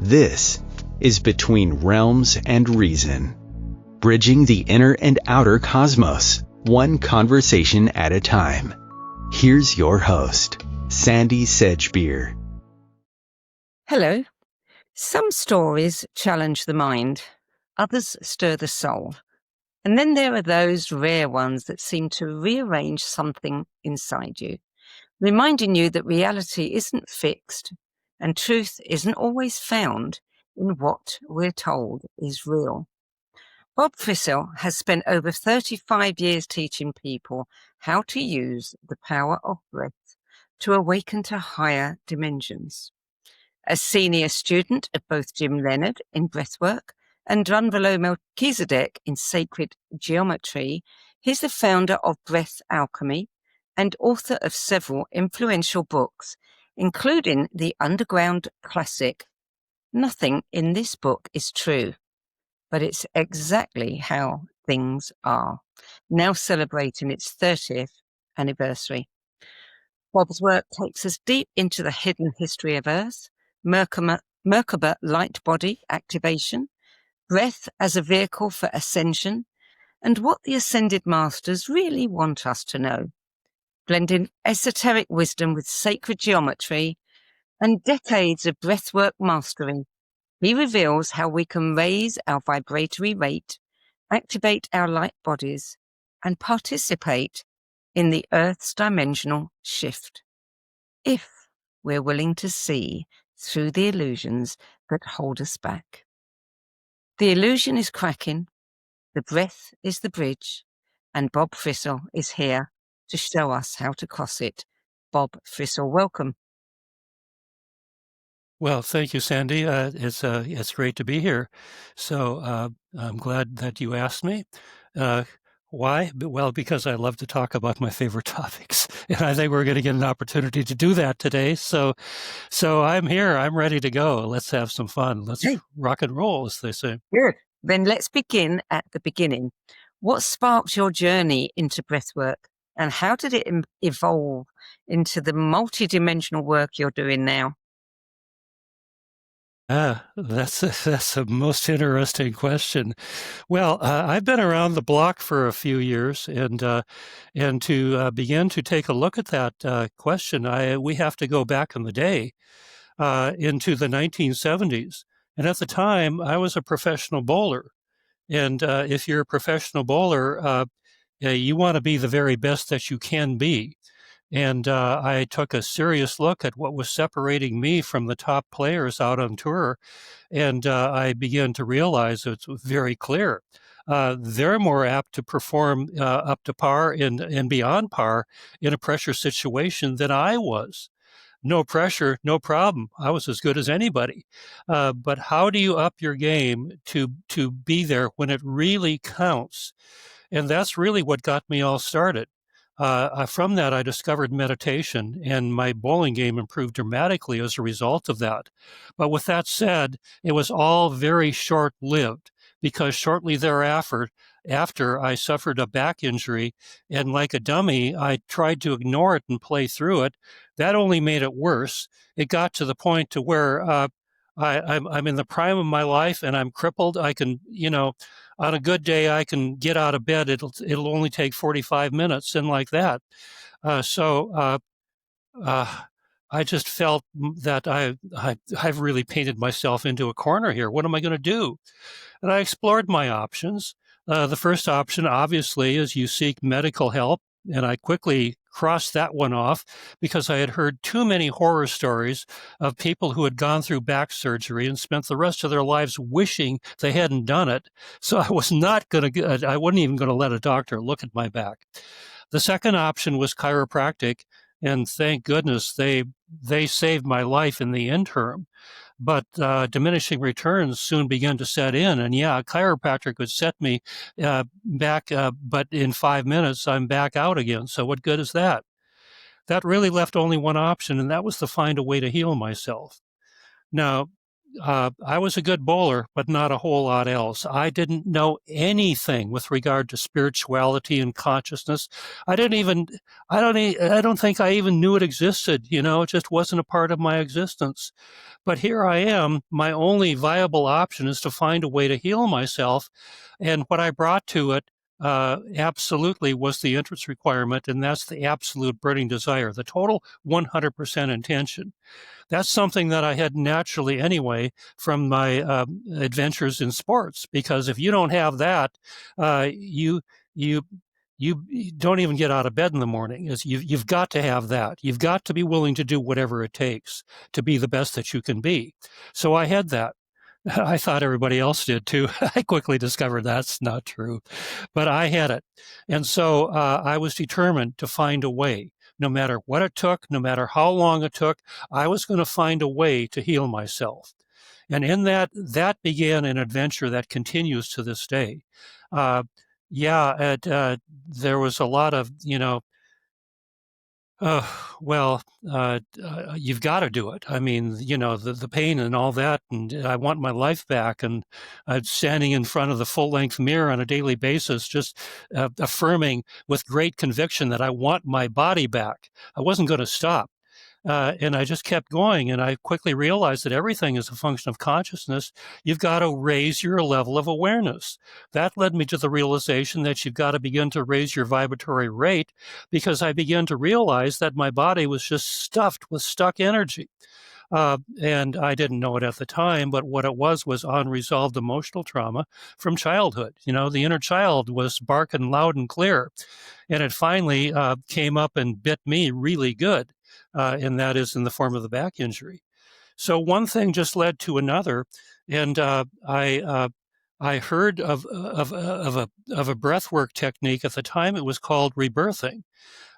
This is Between Realms and Reason, bridging the inner and outer cosmos, one conversation at a time. Here's your host, Sandie Sedgbeer. Hello. Some stories challenge the mind, others stir the soul. And then there are those rare ones that seem to rearrange something inside you, reminding you that reality isn't fixed and truth isn't always found in what we're told is real. Bob Frissell has spent over 35 years teaching people how to use the power of breath to awaken to higher dimensions. A senior student of both Jim Leonard in breathwork and Drunvalo Melchizedek in sacred geometry, he's the founder of Breath Alchemy and author of several influential books, including the underground classic, Nothing in This Book is True, but It's Exactly How Things Are, now celebrating its 30th anniversary. Bob's work takes us deep into the hidden history of Earth, Merkaba light body activation, breath as a vehicle for ascension, and what the ascended masters really want us to know. Blending esoteric wisdom with sacred geometry and decades of breathwork mastery, he reveals how we can raise our vibratory rate, activate our light bodies, and participate in the Earth's dimensional shift, if we're willing to see through the illusions that hold us back. The illusion is cracking, the breath is the bridge, and Bob Frissell is here to show us how to cross it. Bob Frissell, welcome. Well, thank you, Sandie. It's great to be here. So I'm glad that you asked me. Why? Well, because I love to talk about my favorite topics, and I think we're going to get an opportunity to do that today. So I'm here. I'm ready to go. Let's have some fun. Let's rock and roll, as they say. Good. Then let's begin at the beginning. What sparked your journey into breathwork, and how did it evolve into the multidimensional work you're doing now? That's a most interesting question. Well, I've been around the block for a few years, and to begin to take a look at that question, we have to go back in the day into the 1970s. And at the time, I was a professional bowler, and if you're a professional bowler, you want to be the very best that you can be. And I took a serious look at what was separating me from the top players out on tour. And I began to realize it's very clear. They're more apt to perform up to par and beyond par in a pressure situation than I was. No pressure, no problem. I was as good as anybody. But how do you up your game to be there when it really counts? And that's really what got me all started. From that, I discovered meditation, and my bowling game improved dramatically as a result of that. But with that said, it was all very short-lived, because shortly thereafter, I suffered a back injury, and like a dummy, I tried to ignore it and play through it. That only made it worse. It got to the point to where I'm in the prime of my life, and I'm crippled. I can, on a good day, I can get out of bed. It'll only take 45 minutes, and like that. I just felt that I've really painted myself into a corner here. What am I going to do? And I explored my options. The first option, obviously, is you seek medical help, and I quickly crossed that one off because I had heard too many horror stories of people who had gone through back surgery and spent the rest of their lives wishing they hadn't done it. So I was not going to, I wasn't even going to let a doctor look at my back. The second option was chiropractic, and thank goodness they saved my life in the interim. But diminishing returns soon began to set in. And yeah, a chiropractor could set me back, but in 5 minutes, I'm back out again. So what good is that? That really left only one option, and that was to find a way to heal myself. Now, I was a good bowler, but not a whole lot else. I didn't know anything with regard to spirituality and consciousness. I don't think I even knew it existed. It just wasn't a part of my existence. But here I am. My only viable option is to find a way to heal myself. And what I brought to it absolutely was the entrance requirement, and that's the absolute burning desire, the total 100% intention. That's something that I had naturally anyway from my adventures in sports, because if you don't have that, you you you don't even get out of bed in the morning. You've got to have that. You've got to be willing to do whatever it takes to be the best that you can be. So I had that. I thought everybody else did too. I quickly discovered that's not true, but I had it. And so I was determined to find a way. No matter what it took, no matter how long it took, I was going to find a way to heal myself. And in that began an adventure that continues to this day. There was a lot of, you've got to do it. I mean, the pain and all that, and I want my life back. And I'm standing in front of the full-length mirror on a daily basis, just affirming with great conviction that I want my body back. I wasn't going to stop. And I just kept going, and I quickly realized that everything is a function of consciousness. You've got to raise your level of awareness. That led me to the realization that you've got to begin to raise your vibratory rate, because I began to realize that my body was just stuffed with stuck energy. And I didn't know it at the time, but what it was unresolved emotional trauma from childhood. The inner child was barking loud and clear, and it finally came up and bit me really good. And that is in the form of the back injury. So one thing just led to another, and I heard of a breathwork technique. At the time, it was called rebirthing.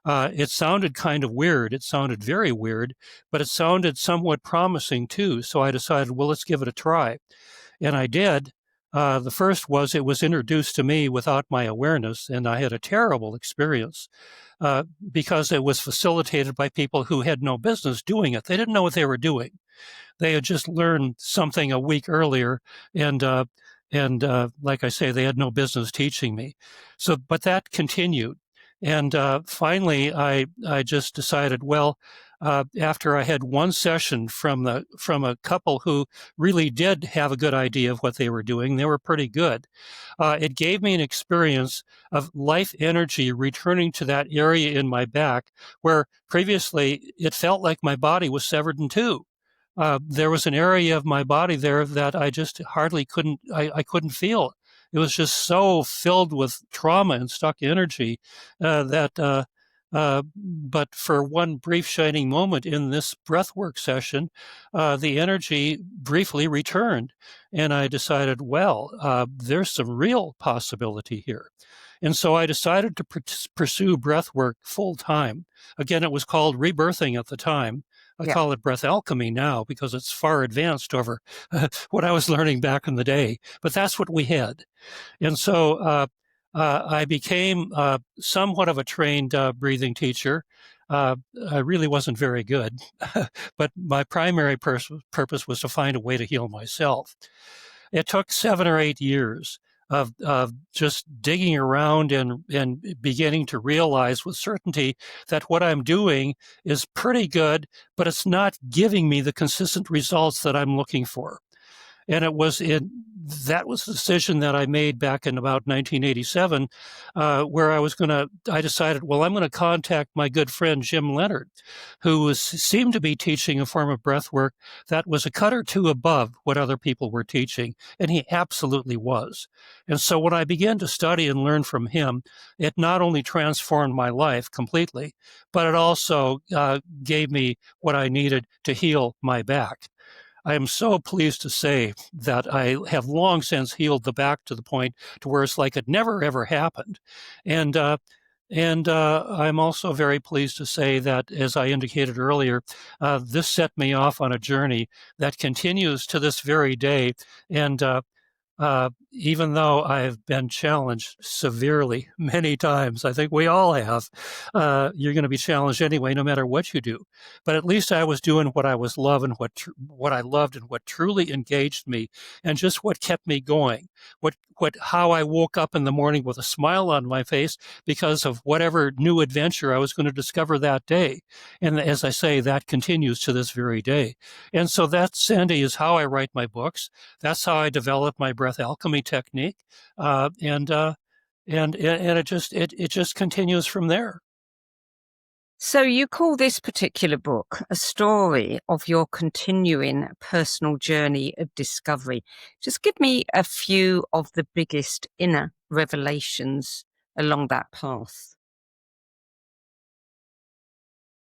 It sounded kind of weird. It sounded very weird, but it sounded somewhat promising too. So I decided, well, let's give it a try, and I did. The first was it was introduced to me without my awareness, and I had a terrible experience because it was facilitated by people who had no business doing it. They didn't know what they were doing. They had just learned something a week earlier, and like I say, they had no business teaching me. So, but that continued. And finally, I just decided, well, after I had one session from a couple who really did have a good idea of what they were doing, they were pretty good. It gave me an experience of life energy returning to that area in my back where previously it felt like my body was severed in two. There was an area of my body there that I just hardly I couldn't feel. It was just so filled with trauma and stuck energy but for one brief shining moment in this breathwork session, the energy briefly returned. And I decided, well, there's some real possibility here. And so I decided to pursue breathwork full time. Again, it was called rebirthing at the time. I call it Breath Alchemy now because it's far advanced over what I was learning back in the day. But that's what we had. And so I became somewhat of a trained breathing teacher. I really wasn't very good, but my primary purpose was to find a way to heal myself. It took 7 or 8 years of just digging around and beginning to realize with certainty that what I'm doing is pretty good, but it's not giving me the consistent results that I'm looking for. And that was the decision that I made back in about 1987, where I decided, well, I'm going to contact my good friend Jim Leonard, who seemed to be teaching a form of breath work that was a cut or two above what other people were teaching. And he absolutely was. And so when I began to study and learn from him, it not only transformed my life completely, but it also gave me what I needed to heal my back. I am so pleased to say that I have long since healed the back to the point to where it's like it never, ever happened. And I'm also very pleased to say that, as I indicated earlier, this set me off on a journey that continues to this very day. And even though I've been challenged severely many times. I think we all have. You're going to be challenged anyway, no matter what you do. But at least I was doing what I was loving, what I loved, and what truly engaged me, and just what kept me going. How I woke up in the morning with a smile on my face because of whatever new adventure I was going to discover that day. And as I say, that continues to this very day. And so that, Sandie, is how I write my books. That's how I develop my breath alchemy technique, and it just continues from there. So you call this particular book a story of your continuing personal journey of discovery. Just give me a few of the biggest inner revelations along that path.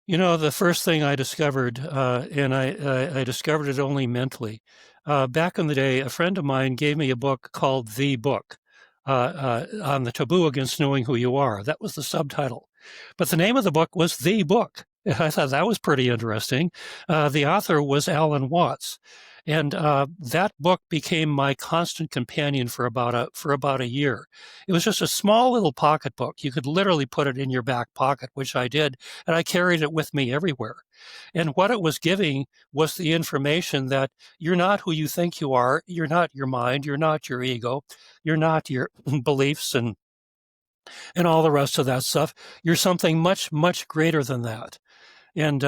The first thing I discovered, and I discovered it only mentally. Back in the day, a friend of mine gave me a book called The Book, on the taboo against knowing who you are. That was the subtitle. But the name of the book was The Book. I thought that was pretty interesting. The author was Alan Watts. And that book became my constant companion for about a year. It was just a small little pocket book. You could literally put it in your back pocket, which I did, and I carried it with me everywhere. And what it was giving was the information that you're not who you think you are. You're not your mind. You're not your ego. You're not your beliefs and all the rest of that stuff. You're something much, much greater than that. And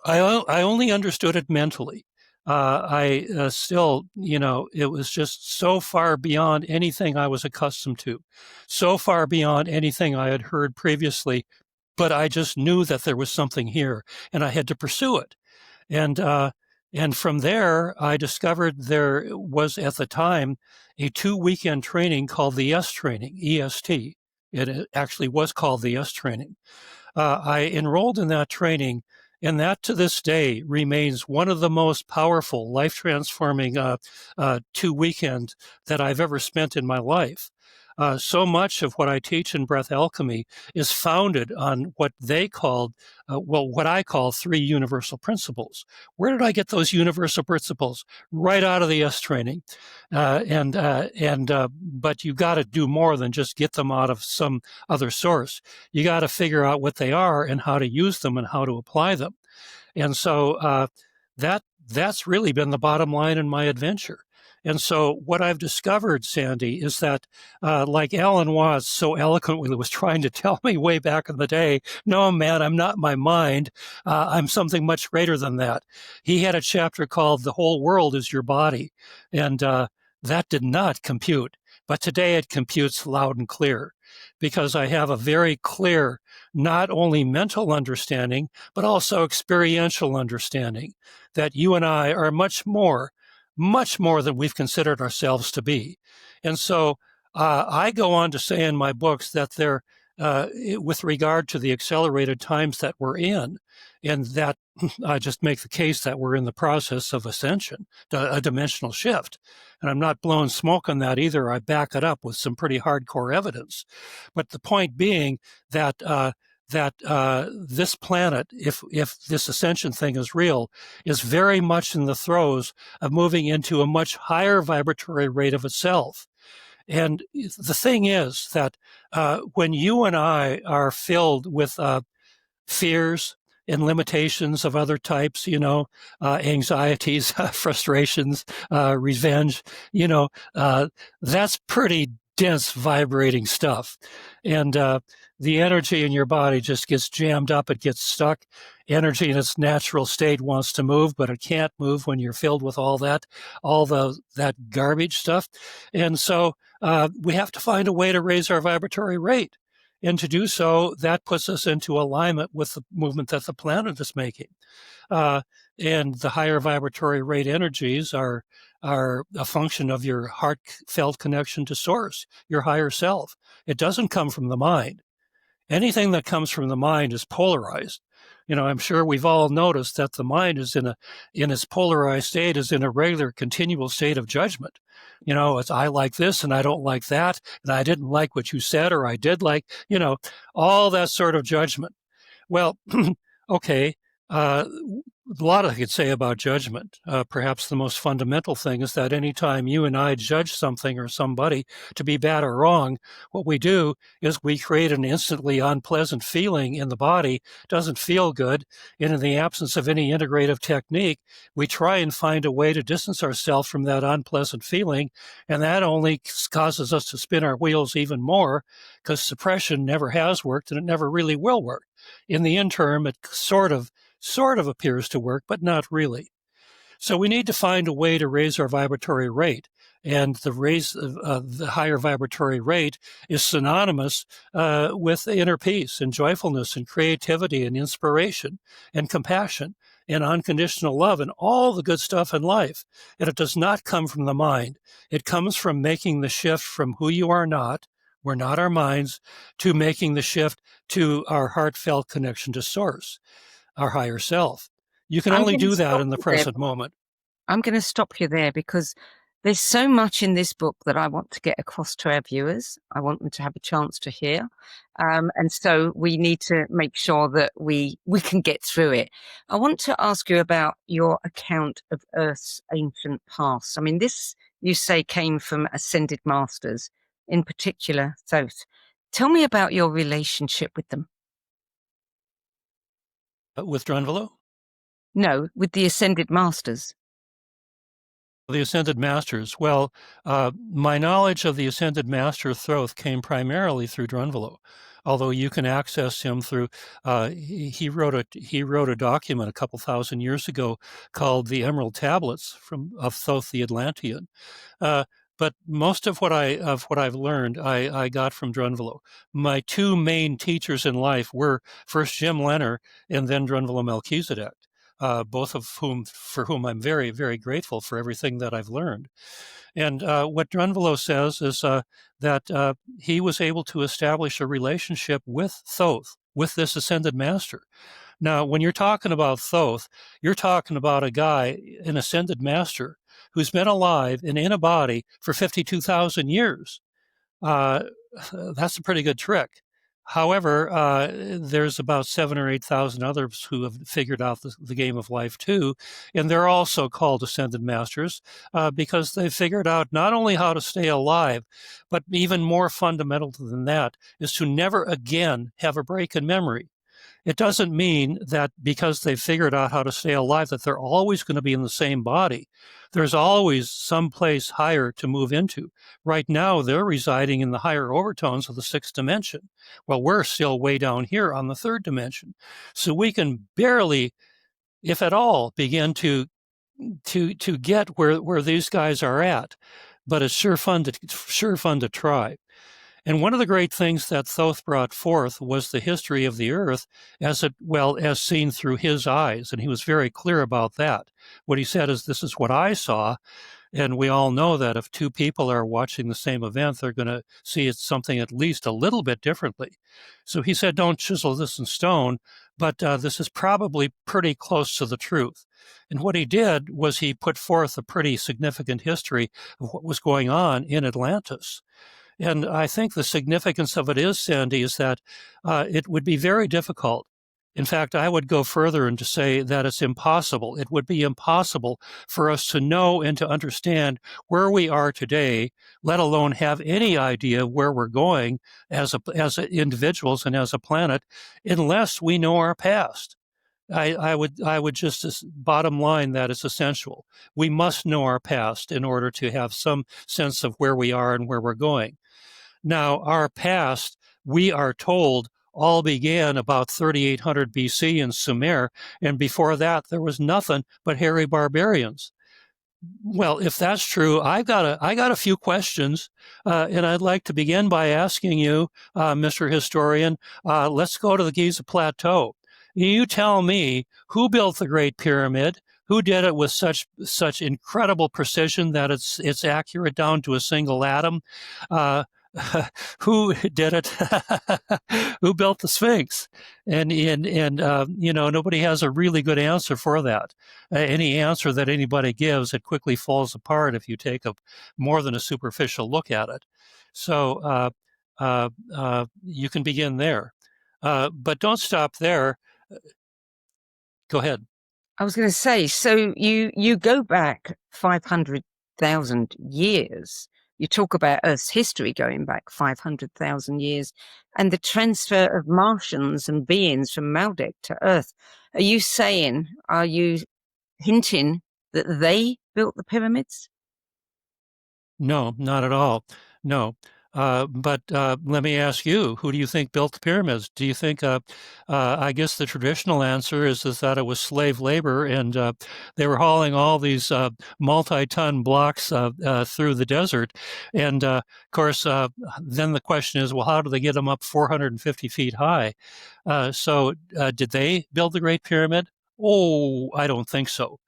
I only understood it mentally. I still, it was just so far beyond anything I was accustomed to, so far beyond anything I had heard previously. But I just knew that there was something here, and I had to pursue it. And from there, I discovered there was at the time a 2-weekend training called the S training, EST. It actually was called the S training. I enrolled in that training, and that to this day remains one of the most powerful, life-transforming 2 weekends that I've ever spent in my life. So much of what I teach in Breath Alchemy is founded on what they called, what I call 3 universal principles. Where did I get those universal principles? Right out of the S training. But you got to do more than just get them out of some other source. You got to figure out what they are and how to use them and how to apply them. And so that's really been the bottom line in my adventure. And so what I've discovered, Sandie, is that like Alan Watts so eloquently was trying to tell me way back in the day, no, man, I'm not my mind. I'm something much greater than that. He had a chapter called The Whole World is Your Body. And that did not compute. But today it computes loud and clear because I have a very clear, not only mental understanding, but also experiential understanding that you and I are much more than we've considered ourselves to be. And so I go on to say in my books that they're, with regard to the accelerated times that we're in, and that I just make the case that we're in the process of ascension, a dimensional shift. And I'm not blowing smoke on that either. I back it up with some pretty hardcore evidence. But the point being that this planet, if this ascension thing is real, is very much in the throes of moving into a much higher vibratory rate of itself. And the thing is that when you and I are filled with fears and limitations of other types, anxieties, frustrations, revenge, that's pretty dense vibrating stuff. And the energy in your body just gets jammed up. It gets stuck. Energy in its natural state wants to move, but it can't move when you're filled with all that garbage stuff. And so we have to find a way to raise our vibratory rate. And to do so, that puts us into alignment with the movement that the planet is making. And the higher vibratory rate energies are a function of your heartfelt connection to source, your higher self. It doesn't come from the mind. Anything that comes from the mind is polarized. I'm sure we've all noticed that the mind is in its polarized state, is in a regular continual state of judgment. It's I like this and I don't like that, and I didn't like what you said, or I did like, all that sort of judgment. Well, okay, A lot I could say about judgment. Perhaps the most fundamental thing is that anytime you and I judge something or somebody to be bad or wrong, what we do is we create an instantly unpleasant feeling in the body. Doesn't feel good. And in the absence of any integrative technique, we try and find a way to distance ourselves from that unpleasant feeling. And that only causes us to spin our wheels even more, because suppression never has worked and it never really will work. In the interim, it sort of appears to work, but not really. So we need to find a way to raise our vibratory rate. And the higher vibratory rate is synonymous with inner peace and joyfulness and creativity and inspiration and compassion and unconditional love and all the good stuff in life. And it does not come from the mind. It comes from making the shift from who you are not, we're not our minds, to making the shift to our heartfelt connection to Source, our higher self. You can I'm only going to do that stop in the you there. present moment. I'm going to stop you there because there's so much in this book that I want to get across to our viewers. I want them to have a chance to hear. And so we need to make sure that we can get through it. I want to ask you about your account of Earth's ancient past. I mean, this, you say, came from ascended masters, in particular Thoth. Tell me about your relationship with them. With Drunvalo? No, with the ascended masters. The Ascended Masters. Well, my knowledge of the Ascended Master Thoth came primarily through Drunvalo, although you can access him through. He wrote a document a couple thousand years ago called the Emerald Tablets of Thoth the Atlantean. But most of what I've learned, I got from Drunvalo. My two main teachers in life were first Jim Lenner and then Drunvalo Melchizedek. Both of for whom I'm very, very grateful for everything that I've learned. And what Drunvalo says is that he was able to establish a relationship with Thoth, with this ascended master. Now, when you're talking about Thoth, you're talking about a guy, an ascended master, who's been alive and in a body for 52,000 years. Uh, that's a pretty good trick. However, there's about 7,000 or 8,000 others who have figured out the game of life too, and they're also called ascended masters because they figured out not only how to stay alive, but even more fundamental than that is to never again have a break in memory. It doesn't mean that because they've figured out how to stay alive that they're always going to be in the same body. There's always some place higher to move into. Right now, they're residing in the higher overtones of the sixth dimension. Well, we're still way down here on the third dimension. So we can barely, if at all, begin to get where these guys are at. But it's sure fun to try. And one of the great things that Thoth brought forth was the history of the earth as seen through his eyes. And he was very clear about that. What he said is, this is what I saw. And we all know that if two people are watching the same event, they're going to see it something at least a little bit differently. So he said, don't chisel this in stone, but this is probably pretty close to the truth. And what he did was he put forth a pretty significant history of what was going on in Atlantis. And I think the significance of it is, Sandie, is that it would be very difficult. In fact, I would go further and to say that it's impossible. It would be impossible for us to know and to understand where we are today, let alone have any idea where we're going as individuals and as a planet, unless we know our past. I would just bottom line that it's essential. We must know our past in order to have some sense of where we are and where we're going. Now, our past, we are told, all began about 3800 BC in Sumer, and before that, there was nothing but hairy barbarians. Well, if that's true, I got a few questions, and I'd like to begin by asking you, Mr. Historian. Let's go to the Giza Plateau. You tell me, who built the Great Pyramid? Who did it with such incredible precision that it's accurate down to a single atom? Who did it? Who built the Sphinx? And nobody has a really good answer for that. Any answer that anybody gives, it quickly falls apart if you take more than a superficial look at it. So you can begin there, but don't stop there. Go ahead. I was going to say, so you go back 500,000 years. You talk about Earth's history going back 500,000 years and the transfer of Martians and beings from Maldek to Earth. Are you hinting that they built the pyramids? No, not at all. No. But let me ask you, who do you think built the pyramids? Do you think, I guess the traditional answer is that it was slave labor, and they were hauling all these multi-ton blocks through the desert. And of course, then the question is, well, how do they get them up 450 feet high? So did they build the Great Pyramid? Oh, I don't think so.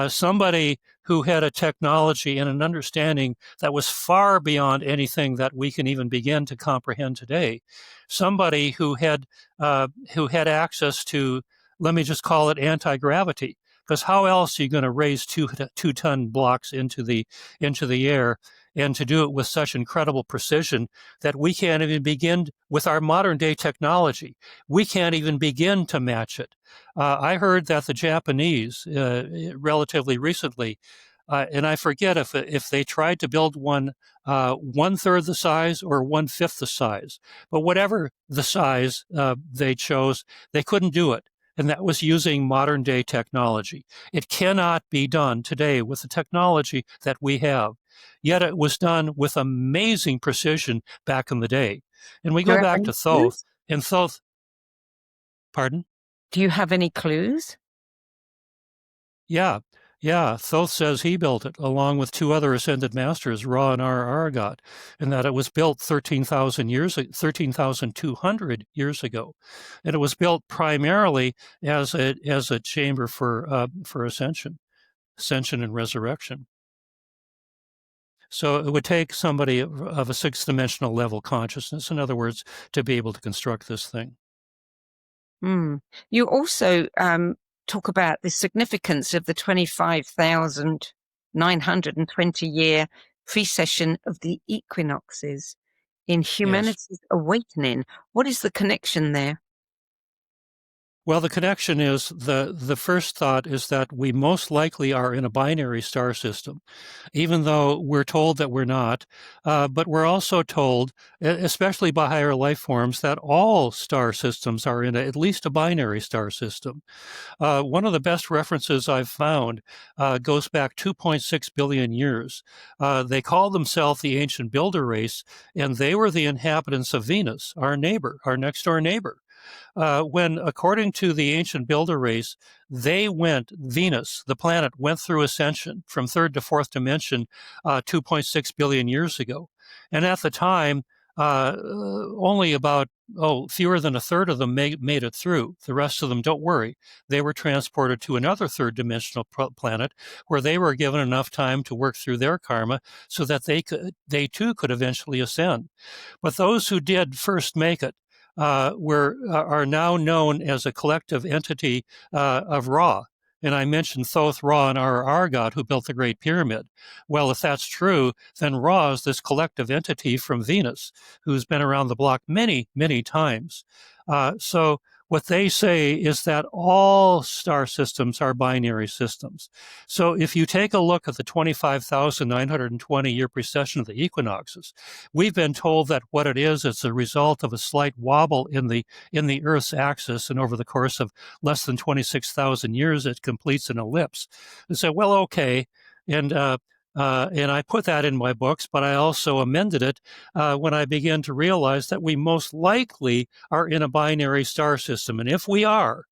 Somebody who had a technology and an understanding that was far beyond anything that we can even begin to comprehend today. Somebody who had access to, let me just call it anti-gravity, because how else are you going to raise two-ton blocks into the air, and to do it with such incredible precision that we can't even begin with our modern day technology. We can't even begin to match it. I heard that the Japanese, relatively recently, and I forget if they tried to build one 1/3 the size or 1/5 the size, but whatever the size they chose, they couldn't do it. And that was using modern day technology. It cannot be done today with the technology that we have. Yet it was done with amazing precision back in the day. And we Do you go have back any to Thoth, clues? and Thoth, pardon? Do you have any clues? Yeah, yeah. Thoth says he built it along with two other ascended masters, Ra and Aragat, and that it was built 13,200 years ago, and it was built primarily as a chamber for ascension and resurrection. So it would take somebody of a sixth dimensional level consciousness, in other words, to be able to construct this thing. You also talk about the significance of the 25,920 year precession of the equinoxes in Yes. humanity's awakening. What is the connection there? Well, the connection is the first thought is that we most likely are in a binary star system, even though we're told that we're not. But we're also told, especially by higher life forms, that all star systems are in at least a binary star system. One of the best references I've found goes back 2.6 billion years. They call themselves the ancient builder race, and they were the inhabitants of Venus, our neighbor, our next door neighbor. When, according to the ancient builder race, Venus, the planet, went through ascension from third to fourth dimension 2.6 billion years ago. And at the time, only about, fewer than a third of them made it through. The rest of them, don't worry, they were transported to another third dimensional planet where they were given enough time to work through their karma so that they too could eventually ascend. But those who did first make it, are now known as a collective entity of Ra. And I mentioned Thoth, Ra, and Aragat, who built the Great Pyramid. Well, if that's true, then Ra is this collective entity from Venus, who's been around the block many, many times. So what they say is that all star systems are binary systems. So if you take a look at the 25,920 year precession of the equinoxes, we've been told that what it is a result of a slight wobble in the Earth's axis, and over the course of less than 26,000 years, it completes an ellipse. And so, well, okay, and I put that in my books, but I also amended it when I began to realize that we most likely are in a binary star system. And if we are,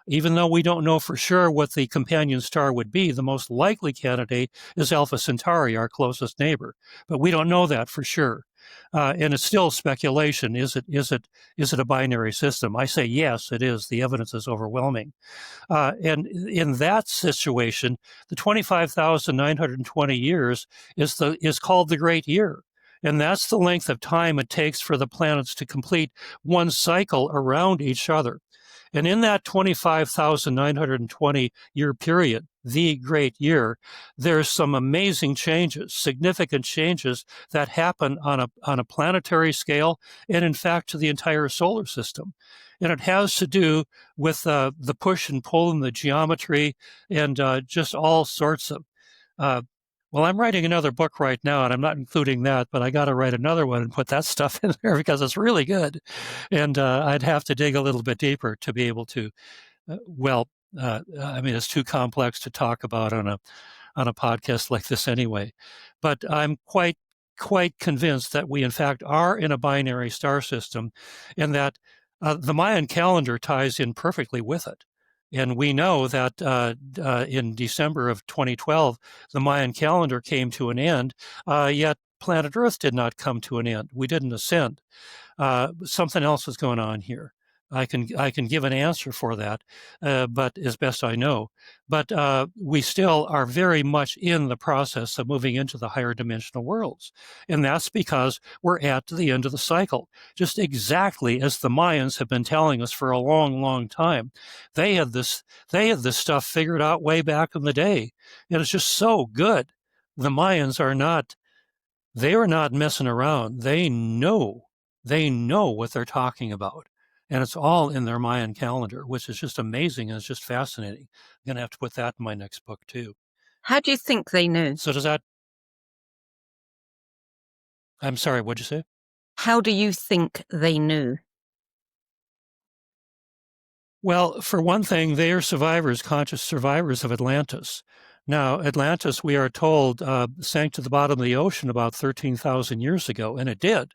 even though we don't know for sure what the companion star would be, the most likely candidate is Alpha Centauri, our closest neighbor. But we don't know that for sure. And it's still speculation. Is it a binary system? I say yes, it is. The evidence is overwhelming. And in that situation, the 25,920 years is called the Great Year. And that's the length of time it takes for the planets to complete one cycle around each other. And in that 25,920 year period, the great year, there's some amazing changes, significant changes that happen on a planetary scale, and in fact to the entire solar system. And it has to do with the push and pull in the geometry and just all sorts of. Well, I'm writing another book right now, and I'm not including that, but I got to write another one and put that stuff in there because it's really good. And I'd have to dig a little bit deeper to be able to. I mean, it's too complex to talk about on a podcast like this anyway. But I'm quite convinced that we in fact are in a binary star system, and that the Mayan calendar ties in perfectly with it. And we know that in December of 2012, the Mayan calendar came to an end, yet planet Earth did not come to an end. We didn't ascend. Something else was going on here. I can give an answer for that, but as best I know. But we still are very much in the process of moving into the higher dimensional worlds, and that's because we're at the end of the cycle, just exactly as the Mayans have been telling us for a long, long time. They had this stuff figured out way back in the day, and it's just so good. The Mayans are not messing around. They know what they're talking about. And it's all in their Mayan calendar, which is just amazing and it's just fascinating. I'm going to have to put that in my next book, too. How do you think they knew? So does that... I'm sorry, what'd you say? How do you think they knew? Well, for one thing, they are survivors, conscious survivors of Atlantis. Now, Atlantis, we are told, sank to the bottom of the ocean about 13,000 years ago, and it did.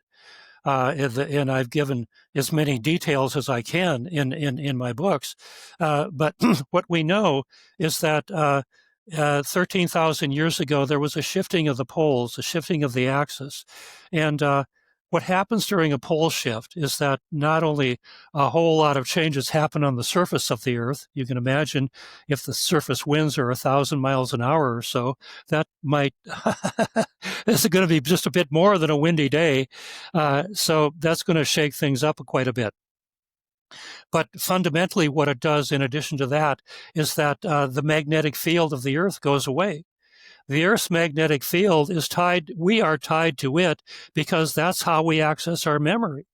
And I've given as many details as I can in my books. But what we know is that 13,000 years ago, there was a shifting of the poles, a shifting of the axis. And what happens during a pole shift is that not only a whole lot of changes happen on the surface of the Earth. You can imagine if the surface winds are 1,000 miles an hour or so, that might, this is going to be just a bit more than a windy day. So that's going to shake things up quite a bit. But fundamentally, what it does in addition to that is that the magnetic field of the Earth goes away. The Earth's magnetic field is we are tied to it because that's how we access our memory.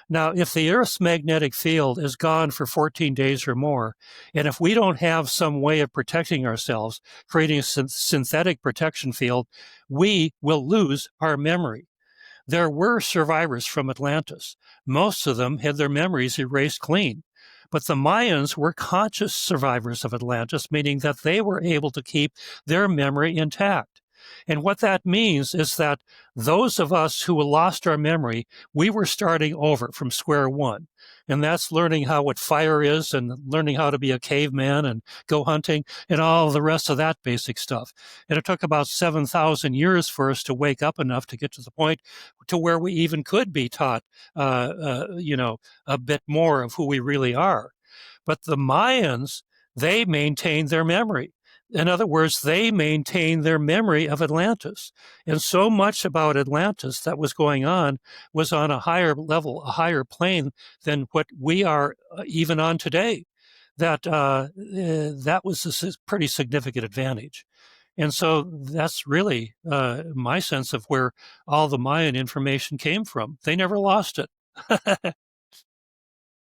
Now, if the Earth's magnetic field is gone for 14 days or more, and if we don't have some way of protecting ourselves, creating a synthetic protection field, we will lose our memory. There were survivors from Atlantis. Most of them had their memories erased clean. But the Mayans were conscious survivors of Atlantis, meaning that they were able to keep their memory intact. And what that means is that those of us who lost our memory, we were starting over from square one. And that's learning what fire is and learning how to be a caveman and go hunting and all the rest of that basic stuff. And it took about 7,000 years for us to wake up enough to get to the point to where we even could be taught, a bit more of who we really are. But the Mayans, they maintained their memory. In other words, they maintained their memory of Atlantis. And so much about Atlantis that was going on was on a higher level, a higher plane than what we are even on today. That was a pretty significant advantage. And so that's really my sense of where all the Mayan information came from. They never lost it.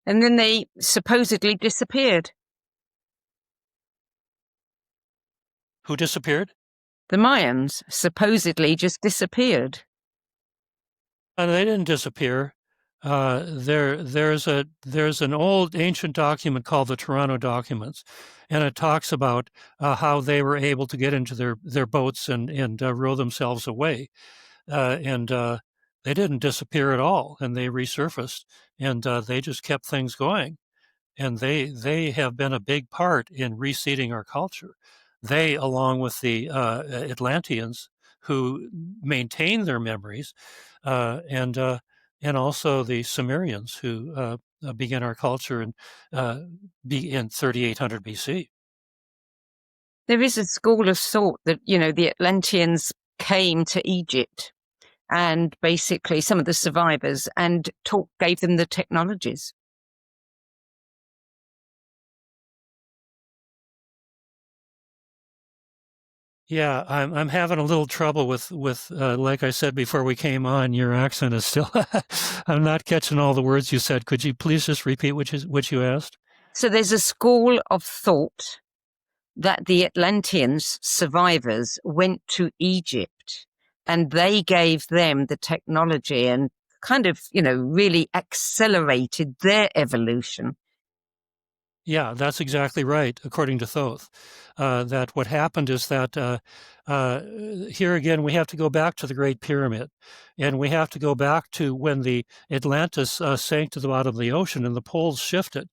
And then they supposedly disappeared. Who disappeared? The Mayans supposedly just disappeared. They didn't disappear. There's an old ancient document called the Toronto Documents, and it talks about how they were able to get into their boats and row themselves away, and they didn't disappear at all, and they resurfaced, and they just kept things going, and they have been a big part in reseeding our culture. They, along with the Atlanteans, who maintain their memories, and also the Sumerians, who began our culture in 3800 BC. There is a school of thought that, the Atlanteans came to Egypt and basically some of the survivors and gave them the technologies. Yeah, I'm having a little trouble with like I said before we came on, your accent is still I'm not catching all the words you said. Could you please just repeat what you asked? So there's a school of thought that the Atlanteans survivors went to Egypt and they gave them the technology and kind of, really accelerated their evolution. Yeah, that's exactly right, according to Thoth. That what happened is that here again, we have to go back to the Great Pyramid, and we have to go back to when the Atlantis sank to the bottom of the ocean and the poles shifted.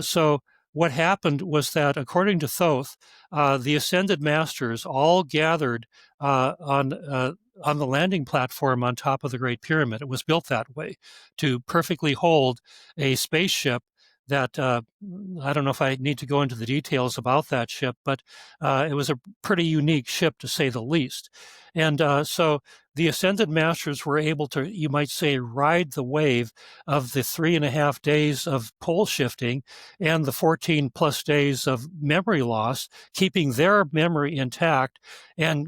So what happened was that, according to Thoth, the ascended masters all gathered on the landing platform on top of the Great Pyramid. It was built that way to perfectly hold a spaceship that I don't know if I need to go into the details about that ship, but it was a pretty unique ship to say the least. And so the Ascended Masters were able to, you might say, ride the wave of the 3.5 days of pole shifting and the 14 plus days of memory loss, keeping their memory intact and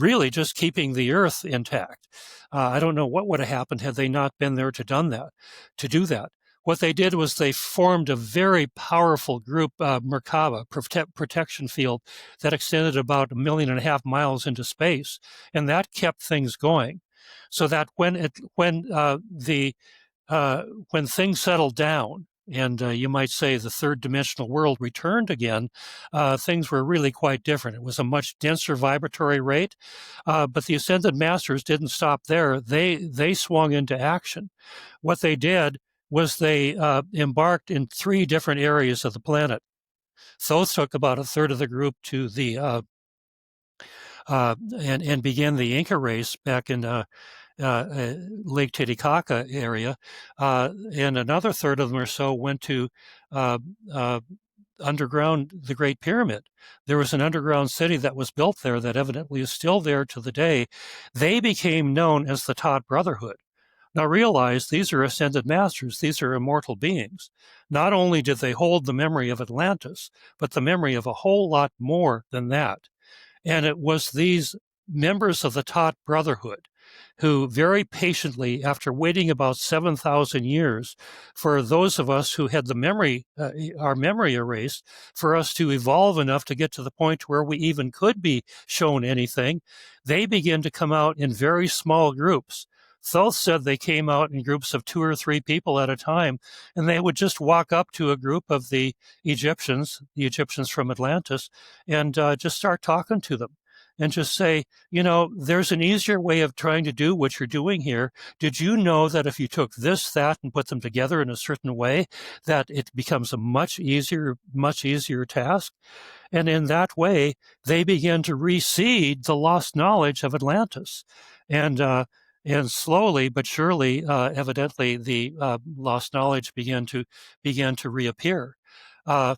really just keeping the Earth intact. I don't know what would have happened had they not been there to do that. What they did was they formed a very powerful group, Merkaba, protection field, that extended about 1.5 million miles into space, and that kept things going. So that when things settled down, and you might say the third dimensional world returned again, things were really quite different. It was a much denser vibratory rate, but the Ascended Masters didn't stop there. They swung into action. What they did was they embarked in 3 different areas of the planet. Thoth took about a third of the group to the and began the Inca race back in Lake Titicaca area, and another third of them or so went to underground the Great Pyramid. There was an underground city that was built there that evidently is still there to the day. They became known as the Thoth Brotherhood. Now realize these are ascended masters. These are immortal beings. Not only did they hold the memory of Atlantis, but the memory of a whole lot more than that. And it was these members of the Thoth Brotherhood who very patiently, after waiting about 7,000 years for those of us who had the memory, our memory erased, for us to evolve enough to get to the point where we even could be shown anything, they began to come out in very small groups. Thoth said they came out in groups of 2 or 3 people at a time, and they would just walk up to a group of the Egyptians from Atlantis, and just start talking to them and just say, there's an easier way of trying to do what you're doing here. Did you know that if you took this, that, and put them together in a certain way, that it becomes a much easier task? And in that way, they begin to reseed the lost knowledge of Atlantis. And slowly but surely, evidently, the lost knowledge began to reappear. The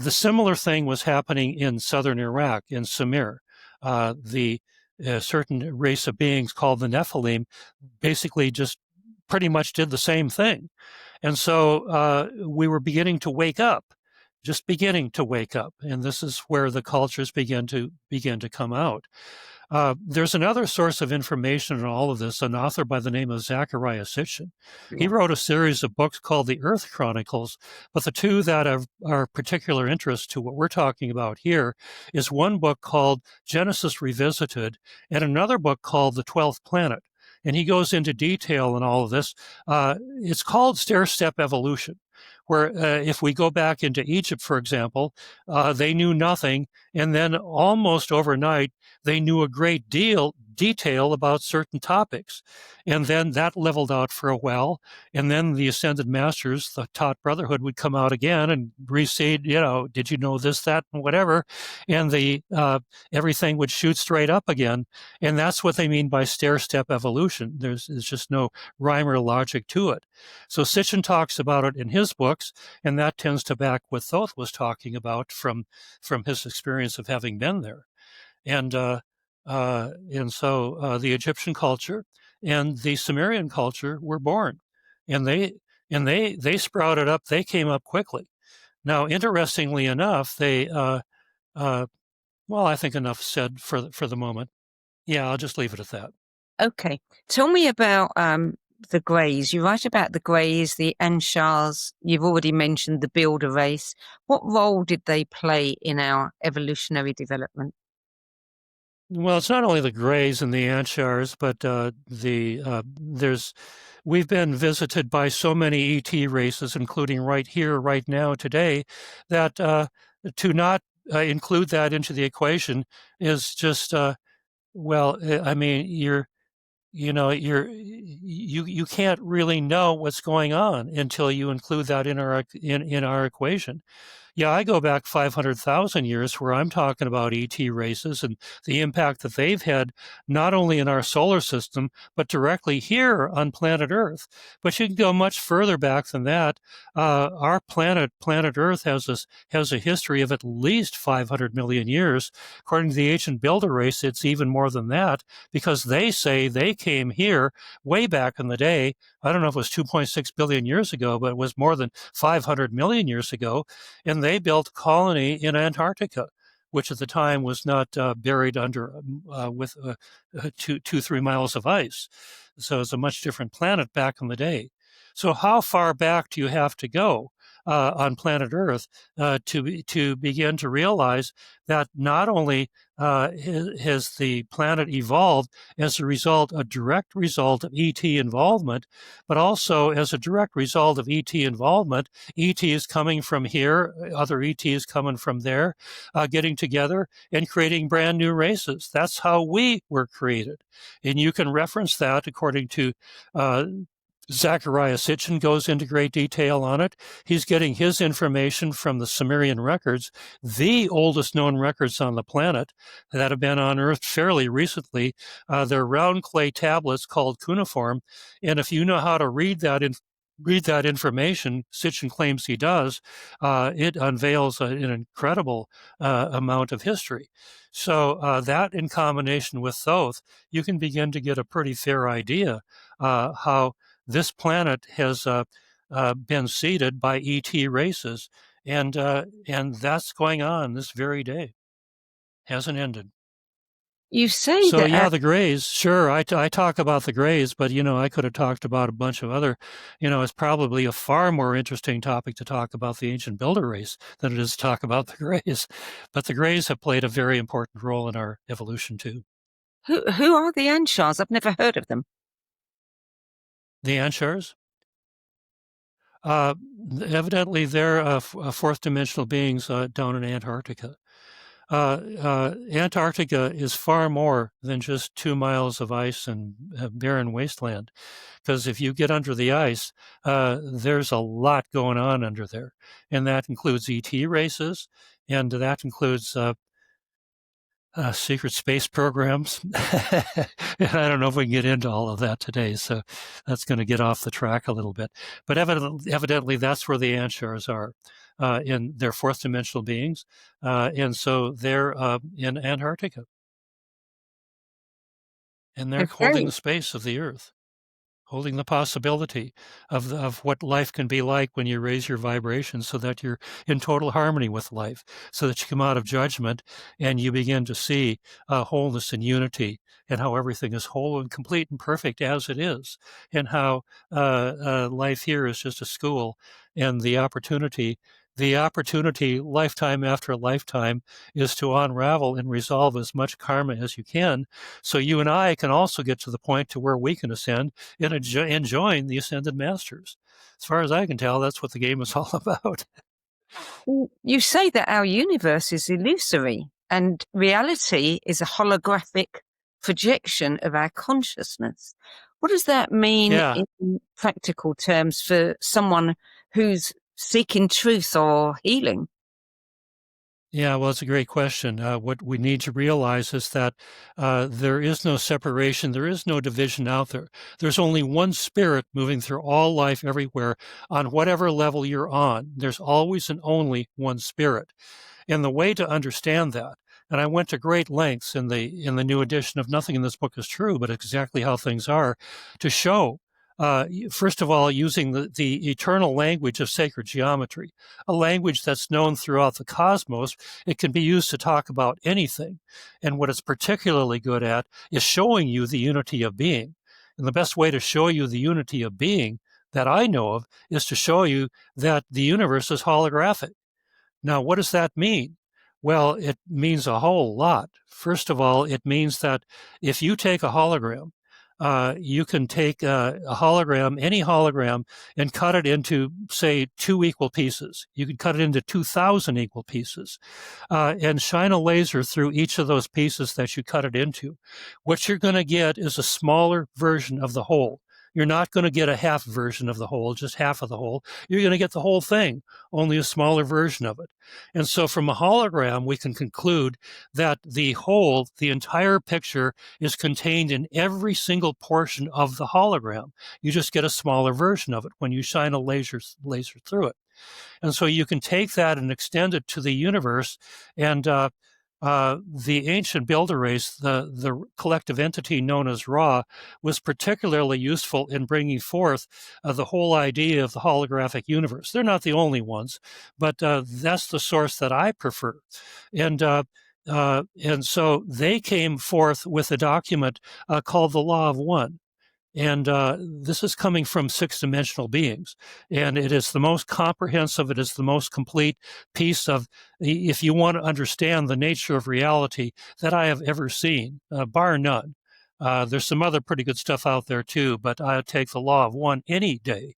similar thing was happening in southern Iraq, in Samir. The certain race of beings called the Nephilim basically just pretty much did the same thing. And so we were beginning to wake up, just beginning to wake up. And this is where the cultures begin to come out. There's another source of information in all of this, an author by the name of Zecharia Sitchin. He wrote a series of books called the Earth Chronicles, but the two that are particular interest to what we're talking about here is one book called Genesis Revisited and another book called The 12th Planet. And he goes into detail in all of this. It's called stair-step evolution, where if we go back into Egypt, for example, they knew nothing, and then almost overnight, they knew a great detail about certain topics. And then that leveled out for a while. And then the Ascended Masters, the Thoth Brotherhood, would come out again and reseed, did you know this, that, and whatever? And everything would shoot straight up again. And that's what they mean by stair-step evolution. There's just no rhyme or logic to it. So Sitchin talks about it in his books, and that tends to back what Thoth was talking about from his experience of having been there. And so the Egyptian culture and the Sumerian culture were born, and they sprouted up. They came up quickly. Now, interestingly enough, they Well, I think enough said for the moment. Yeah, I'll just leave it at that. Okay. Tell me about the Greys. You write about the Greys, the Anshars. You've already mentioned the Builder race. What role did they play in our evolutionary development? Well, it's not only the Greys and the Anshars, but we've been visited by so many ET races, including right here, right now, today, that to not include that into the equation is just I mean, you can't really know what's going on until you include that in our equation. Yeah, I go back 500,000 years where I'm talking about ET races and the impact that they've had, not only in our solar system, but directly here on planet Earth. But you can go much further back than that. Our planet Earth, has a history of at least 500 million years. According to the ancient builder race, it's even more than that, because they say they came here way back in the day. I don't know if it was 2.6 billion years ago, but it was more than 500 million years ago. And they built a colony in Antarctica, which at the time was not buried under with 3 miles of ice. So it's a much different planet back in the day. So how far back do you have to go on planet Earth to begin to realize that not only has the planet evolved as a direct result of ET involvement, but also as a direct result of ET involvement, ETs coming from here, other ETs coming from there, getting together and creating brand new races. That's how we were created. And you can reference that according to Zechariah Sitchin goes into great detail on it. He's getting his information from the Sumerian records, the oldest known records on the planet that have been unearthed fairly recently. They're round clay tablets called cuneiform. And if you know how to read that information, Sitchin claims he does, it unveils an incredible amount of history. So that in combination with Thoth, you can begin to get a pretty fair idea how this planet has been seeded by ET races, and that's going on this very day. Hasn't ended. You say So that. yeah, the Greys. Sure, I talk about the Greys, but I could have talked about a bunch of other. It's probably a far more interesting topic to talk about the ancient builder race than it is to talk about the Greys. But the Greys have played a very important role in our evolution too. Who are the Anshars? I've never heard of them. The Anshars? Evidently, they're fourth dimensional beings down in Antarctica. Antarctica is far more than just 2 miles of ice and barren wasteland, because if you get under the ice, there's a lot going on under there, and that includes ET races, and that includes secret space programs. And I don't know if we can get into all of that today, so that's going to get off the track a little bit. But evidently that's where the Anshars are, in their fourth dimensional beings. And so they're in Antarctica. And they're holding the space of the Earth, holding the possibility of what life can be like when you raise your vibration so that you're in total harmony with life, so that you come out of judgment and you begin to see wholeness and unity, and how everything is whole and complete and perfect as it is, and how life here is just a school, and the opportunity lifetime after lifetime is to unravel and resolve as much karma as you can, so you and I can also get to the point to where we can ascend and join the ascended masters. As far as I can tell, that's what the game is all about. You say that our universe is illusory and reality is a holographic projection of our consciousness. What does that mean in practical terms for someone who's seeking truth or healing? Yeah, well, it's a great question. What we need to realize is that there is no separation. There is no division out there. There's only one spirit moving through all life everywhere on whatever level you're on. There's always and only one spirit. And the way to understand that, and I went to great lengths in the new edition of Nothing in This Book is True, but exactly how things are, to show first of all, using the eternal language of sacred geometry, a language that's known throughout the cosmos. It can be used to talk about anything. And what it's particularly good at is showing you the unity of being. And the best way to show you the unity of being that I know of is to show you that the universe is holographic. Now, what does that mean? Well, it means a whole lot. First of all, it means that if you take a hologram, you can take a hologram, any hologram, and cut it into, say, 2 equal pieces. You can cut it into 2,000 equal pieces and shine a laser through each of those pieces that you cut it into. What you're going to get is a smaller version of the whole. You're not going to get a half version of the whole, just half of the whole. You're going to get the whole thing, only a smaller version of it. And so from a hologram, we can conclude that the whole, the entire picture, is contained in every single portion of the hologram. You just get a smaller version of it when you shine a laser through it. And so you can take that and extend it to the universe, and the ancient builder race, the collective entity known as Ra, was particularly useful in bringing forth the whole idea of the holographic universe. They're not the only ones, but that's the source that I prefer. And so they came forth with a document called the Law of One. And this is coming from six-dimensional beings. And it is the most comprehensive, it is the most complete piece of, if you want to understand the nature of reality, that I have ever seen, bar none. There's some other pretty good stuff out there too, but I take the Law of One any day.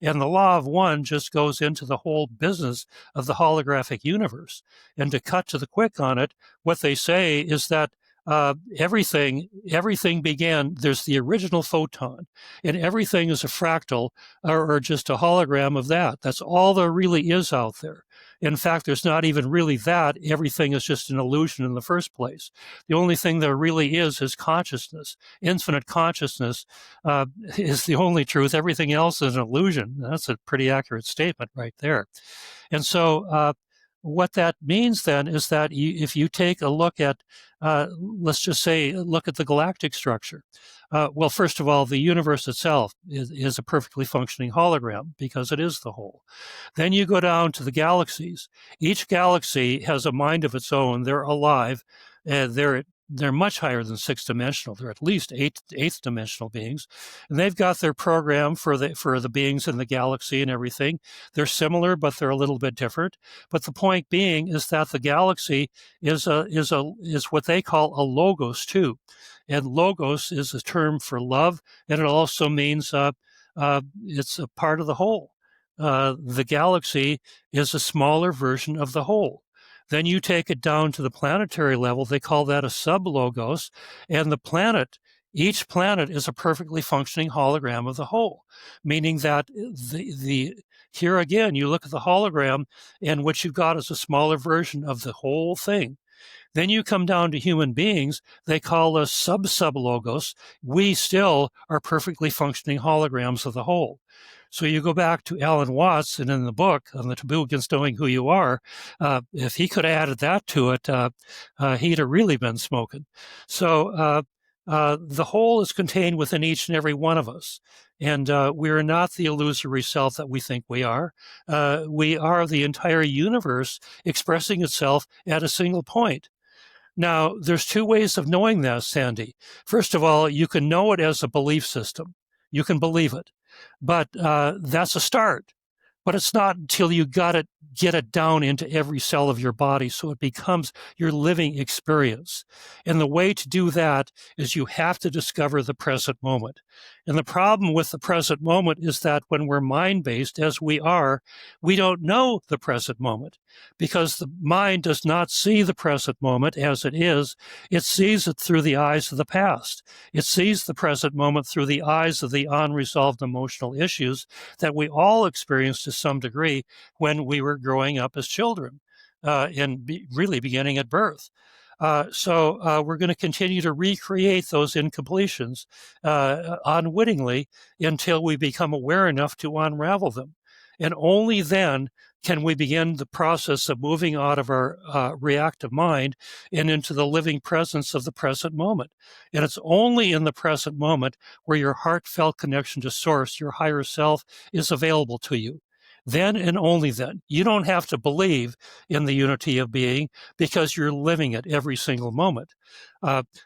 And the Law of One just goes into the whole business of the holographic universe. And to cut to the quick on it, what they say is that everything began, there's the original photon, and everything is a fractal or just a hologram of that. That's all there really is out there. In fact, there's not even really that. Everything is just an illusion in the first place. The only thing there really is consciousness. Infinite consciousness is the only truth. Everything else is an illusion. That's a pretty accurate statement right there. And so what that means then is that if you take a look at, let's just say, look at the galactic structure. Well, first of all, the universe itself is a perfectly functioning hologram because it is the whole. Then you go down to the galaxies. Each galaxy has a mind of its own. They're alive. They're much higher than six-dimensional. They're at least eighth-dimensional beings, and they've got their program for the beings in the galaxy and everything. They're similar, but they're a little bit different. But the point being is that the galaxy is what they call a logos too, and logos is a term for love, and it also means it's a part of the whole. The galaxy is a smaller version of the whole. Then you take it down to the planetary level. They call that a sublogos. And the planet, each planet is a perfectly functioning hologram of the whole, meaning that here again, you look at the hologram, and what you've got is a smaller version of the whole thing. Then you come down to human beings. They call us sub-sublogos. We still are perfectly functioning holograms of the whole. So you go back to Alan Watts, and in the book on the taboo against knowing who you are, if he could have added that to it, he'd have really been smoking. So the whole is contained within each and every one of us. And we are not the illusory self that we think we are. We are the entire universe expressing itself at a single point. Now, there's two ways of knowing that, Sandie. First of all, you can know it as a belief system. You can believe it. But that's a start. But it's not until you get it down into every cell of your body so it becomes your living experience. And the way to do that is you have to discover the present moment. And the problem with the present moment is that when we're mind-based, as we are, we don't know the present moment because the mind does not see the present moment as it is. It sees it through the eyes of the past. It sees the present moment through the eyes of the unresolved emotional issues that we all experienced to some degree when we were growing up as children and really beginning at birth. So we're going to continue to recreate those incompletions unwittingly until we become aware enough to unravel them. And only then can we begin the process of moving out of our reactive mind and into the living presence of the present moment. And it's only in the present moment where your heartfelt connection to Source, your higher self, is available to you. Then and only then. You don't have to believe in the unity of being because you're living it every single moment.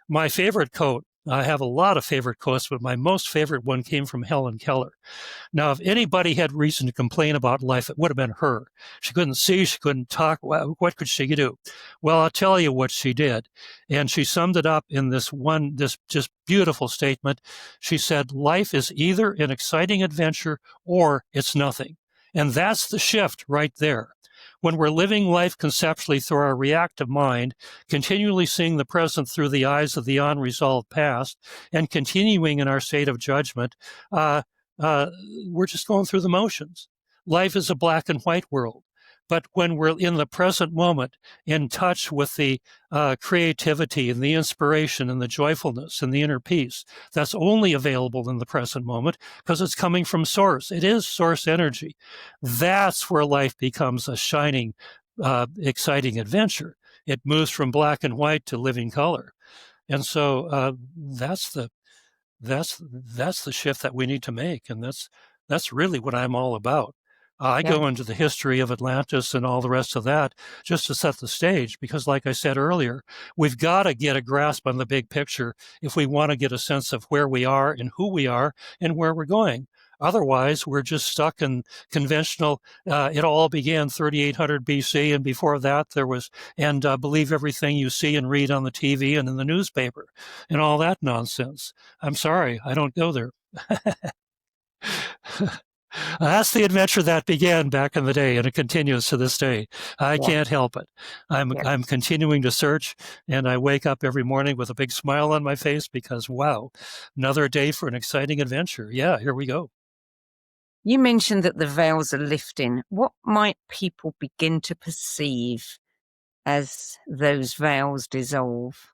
My favorite quote, I have a lot of favorite quotes, but my most favorite one came from Helen Keller. Now, if anybody had reason to complain about life, it would have been her. She couldn't see, she couldn't talk. What could she do? Well, I'll tell you what she did. And she summed it up in this just beautiful statement. She said, life is either an exciting adventure or it's nothing. And that's the shift right there. When we're living life conceptually through our reactive mind, continually seeing the present through the eyes of the unresolved past, and continuing in our state of judgment, we're just going through the motions. Life is a black and white world. But when we're in the present moment, in touch with the creativity and the inspiration and the joyfulness and the inner peace, that's only available in the present moment because it's coming from Source. It is Source energy. That's where life becomes a shining, exciting adventure. It moves from black and white to living color. And so that's the shift that we need to make. And that's really what I'm all about. I go into the history of Atlantis and all the rest of that just to set the stage, because like I said earlier, we've got to get a grasp on the big picture if we want to get a sense of where we are and who we are and where we're going. Otherwise, we're just stuck in conventional, it all began 3800 BC, and before that there was, and believe everything you see and read on the TV and in the newspaper and all that nonsense. I'm sorry, I don't go there. That's the adventure that began back in the day, and it continues to this day. I can't help it. I'm continuing to search, and I wake up every morning with a big smile on my face because, wow, another day for an exciting adventure. Yeah, here we go. You mentioned that the veils are lifting. What might people begin to perceive as those veils dissolve?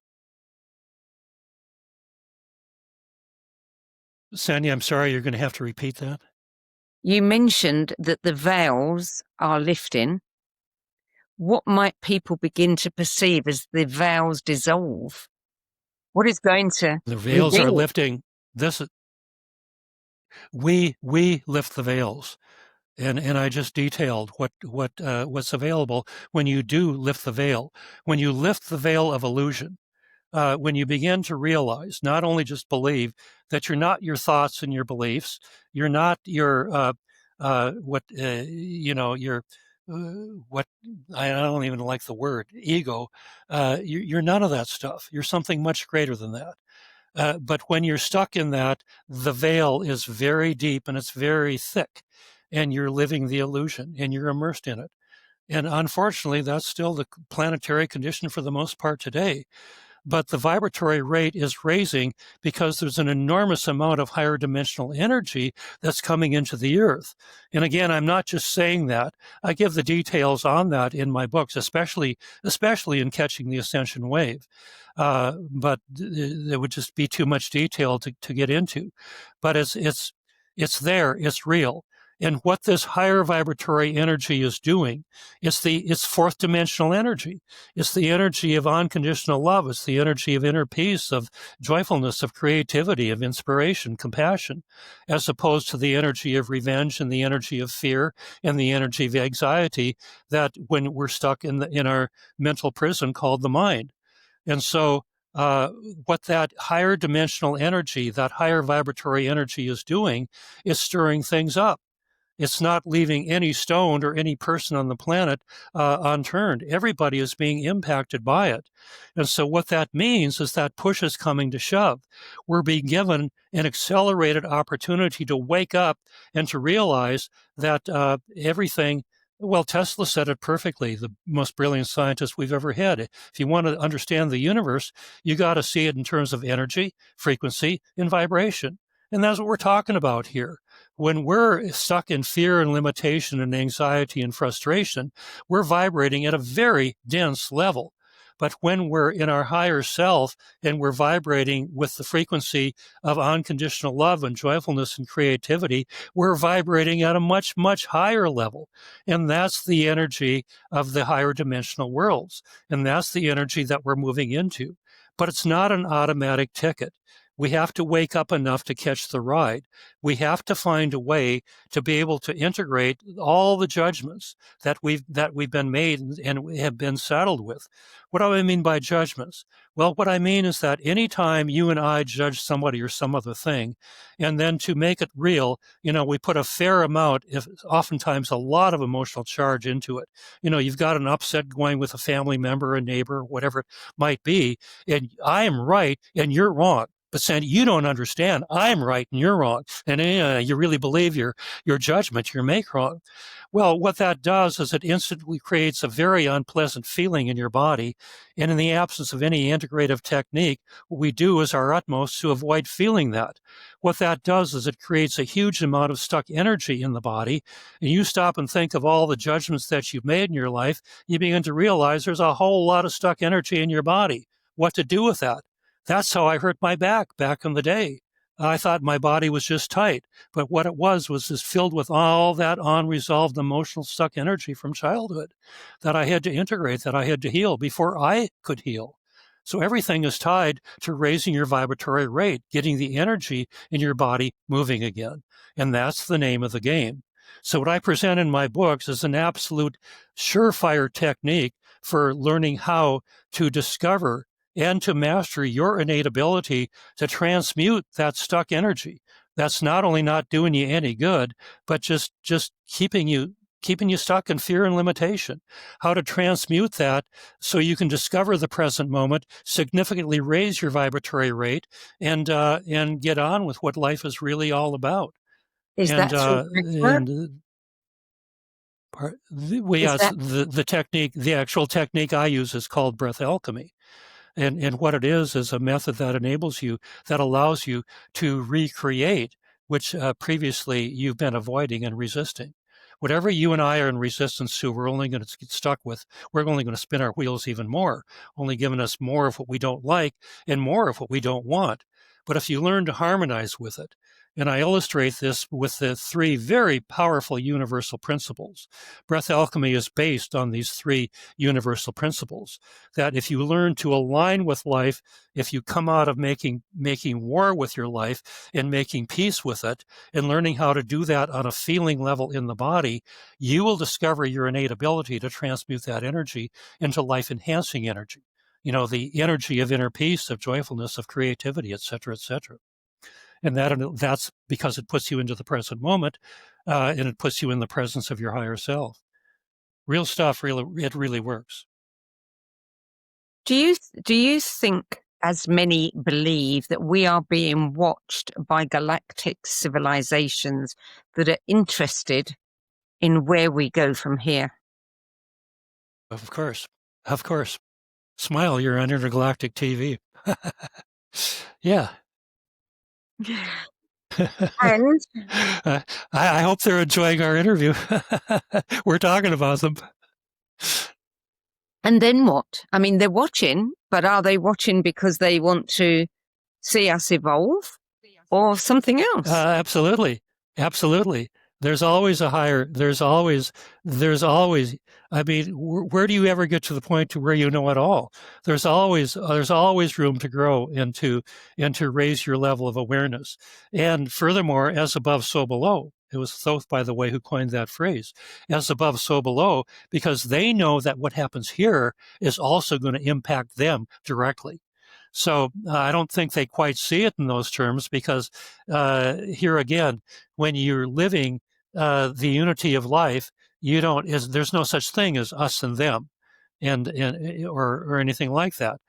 Sandie, I'm sorry, you're going to have to repeat that. You mentioned that the veils are lifting. What might people begin to perceive as the veils dissolve? What is going to The veils reveal? are lifting. We lift the veils. And I just detailed what's available when you do lift the veil. When you lift the veil of illusion, when you begin to realize, not only just believe, that you're not your thoughts and your beliefs, you're not your what I don't even like the word ego. You're none of that stuff. You're something much greater than that. But when you're stuck in that, the veil is very deep and it's very thick, and you're living the illusion and you're immersed in it. And unfortunately, that's still the planetary condition for the most part today. But the vibratory rate is raising because there's an enormous amount of higher dimensional energy that's coming into the earth. And again, I'm not just saying that. I give the details on that in my books, especially in Catching the Ascension Wave. But there would just be too much detail to get into. But it's there, it's real. And what this higher vibratory energy is doing, it's fourth dimensional energy. It's the energy of unconditional love. It's the energy of inner peace, of joyfulness, of creativity, of inspiration, compassion, as opposed to the energy of revenge and the energy of fear and the energy of anxiety that when we're stuck in our mental prison called the mind. And so what that higher dimensional energy, that higher vibratory energy is doing is stirring things up. It's not leaving any stone or any person on the planet unturned. Everybody is being impacted by it. And so what that means is that push is coming to shove. We're being given an accelerated opportunity to wake up and to realize that everything, well, Tesla said it perfectly, the most brilliant scientist we've ever had. If you want to understand the universe, you got to see it in terms of energy, frequency, and vibration. And that's what we're talking about here. When we're stuck in fear and limitation and anxiety and frustration, we're vibrating at a very dense level. But when we're in our higher self and we're vibrating with the frequency of unconditional love and joyfulness and creativity, we're vibrating at a much, much higher level. And that's the energy of the higher dimensional worlds. And that's the energy that we're moving into. But it's not an automatic ticket. We have to wake up enough to catch the ride. We have to find a way to be able to integrate all the judgments that we've been made and have been saddled with. What do I mean by judgments? Well, what I mean is that anytime you and I judge somebody or some other thing, and then to make it real, we put a fair amount, if oftentimes a lot of emotional charge into it. You've got an upset going with a family member, a neighbor, whatever it might be, and I am right and you're wrong. But Sandie, you don't understand. I'm right and you're wrong. And you really believe your judgment, you make wrong. Well, what that does is it instantly creates a very unpleasant feeling in your body. And in the absence of any integrative technique, what we do is our utmost to avoid feeling that. What that does is it creates a huge amount of stuck energy in the body. And you stop and think of all the judgments that you've made in your life. You begin to realize there's a whole lot of stuck energy in your body. What to do with that? That's how I hurt my back in the day. I thought my body was just tight, but what it was just filled with all that unresolved emotional stuck energy from childhood that I had to integrate, that I had to heal before I could heal. So everything is tied to raising your vibratory rate, getting the energy in your body moving again. And that's the name of the game. So what I present in my books is an absolute surefire technique for learning how to discover and to master your innate ability to transmute that stuck energy. That's not only not doing you any good, but just keeping you stuck in fear and limitation. How to transmute that so you can discover the present moment, significantly raise your vibratory rate, and get on with what life is really all about. Is that through breathwork? The technique, the actual technique I use is called Breath Alchemy. And what it is a method that enables you, that allows you to recreate, which previously you've been avoiding and resisting. Whatever you and I are in resistance to, we're only going to get stuck with. We're only going to spin our wheels even more, only giving us more of what we don't like and more of what we don't want. But if you learn to harmonize with it, and I illustrate this with the three very powerful universal principles. Breath Alchemy is based on these three universal principles, that if you learn to align with life, if you come out of making war with your life and making peace with it, and learning how to do that on a feeling level in the body, you will discover your innate ability to transmute that energy into life-enhancing energy. The energy of inner peace, of joyfulness, of creativity, et cetera, et cetera. And that's because it puts you into the present moment, and it puts you in the presence of your higher self. Real stuff, it really works. Do you think, as many believe, that we are being watched by galactic civilizations that are interested in where we go from here? Of course. Smile, you're on intergalactic TV. Yeah. And I hope they're enjoying our interview. We're talking about them. And then what? I mean, they're watching, but are they watching because they want to see us evolve or something else? Absolutely. There's always I mean, where do you ever get to the point to where you know it all? There's always room to grow and to raise your level of awareness. And furthermore, as above, so below. It was Thoth, by the way, who coined that phrase, as above, so below, because they know that what happens here is also going to impact them directly. So I don't think they quite see it in those terms, because here again, when you're living the unity of life, there's no such thing as us and them, or anything like that.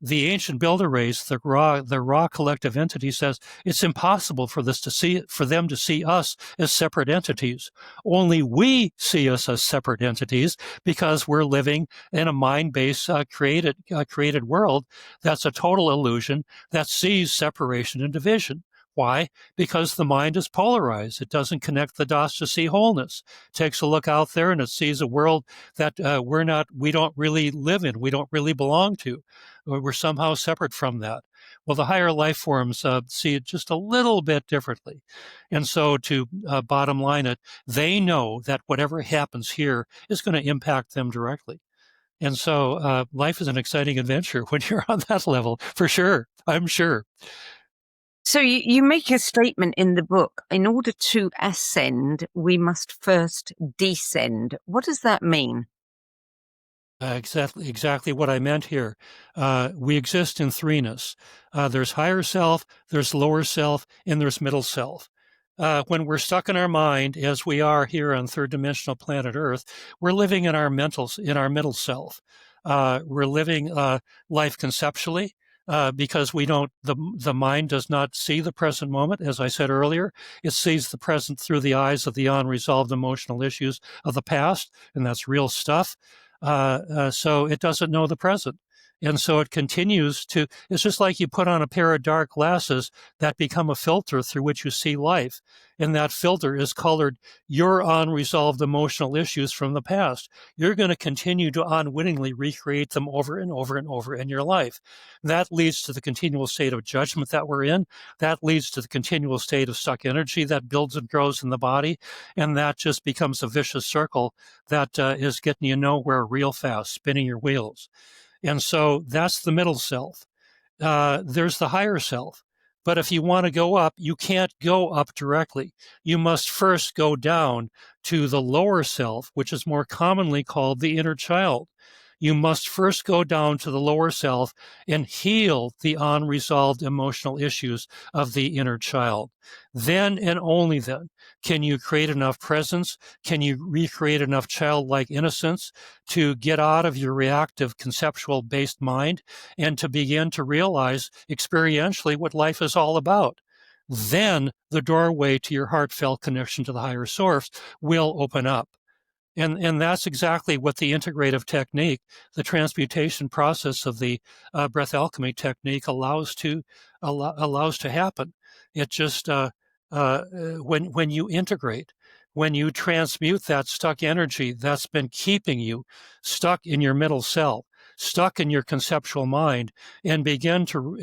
The ancient builder race, the raw collective entity, says it's impossible for them to see us as separate entities. Only we see us as separate entities because we're living in a mind-based created world that's a total illusion that sees separation and division. Why? Because the mind is polarized. It doesn't connect the dots to see wholeness. It takes a look out there and it sees a world that we don't really live in, we don't really belong to. We're somehow separate from that. Well, the higher life forms see it just a little bit differently. And so to bottom line it, they know that whatever happens here is going to impact them directly. And so life is an exciting adventure when you're on that level, for sure, I'm sure. So you make a statement in the book, in order to ascend, we must first descend. What does that mean? Exactly what I meant here. We exist in threeness. There's higher self, there's lower self, and there's middle self. When we're stuck in our mind, as we are here on third-dimensional planet Earth, we're living in our middle self. We're living life conceptually because the mind does not see the present moment. As I said earlier, it sees the present through the eyes of the unresolved emotional issues of the past, and that's real stuff. So it doesn't know the present. And so it continues to, it's just like you put on a pair of dark glasses that become a filter through which you see life. And that filter is colored your unresolved emotional issues from the past. You're going to continue to unwittingly recreate them over and over and over in your life. That leads to the continual state of judgment that we're in. That leads to the continual state of stuck energy that builds and grows in the body. And that just becomes a vicious circle that is getting you nowhere real fast, spinning your wheels. And so that's the middle self. There's the higher self. But if you want to go up, you can't go up directly. You must first go down to the lower self, which is more commonly called the inner child. You must first go down to the lower self and heal the unresolved emotional issues of the inner child. Then and only then can you create enough presence, can you recreate enough childlike innocence to get out of your reactive conceptual-based mind and to begin to realize experientially what life is all about. Then the doorway to your heartfelt connection to the higher source will open up. And that's exactly what the integrative technique, the transmutation process of the breath alchemy technique allows to happen. It just when you integrate, when you transmute that stuck energy that's been keeping you stuck in your middle self, stuck in your conceptual mind, and begin to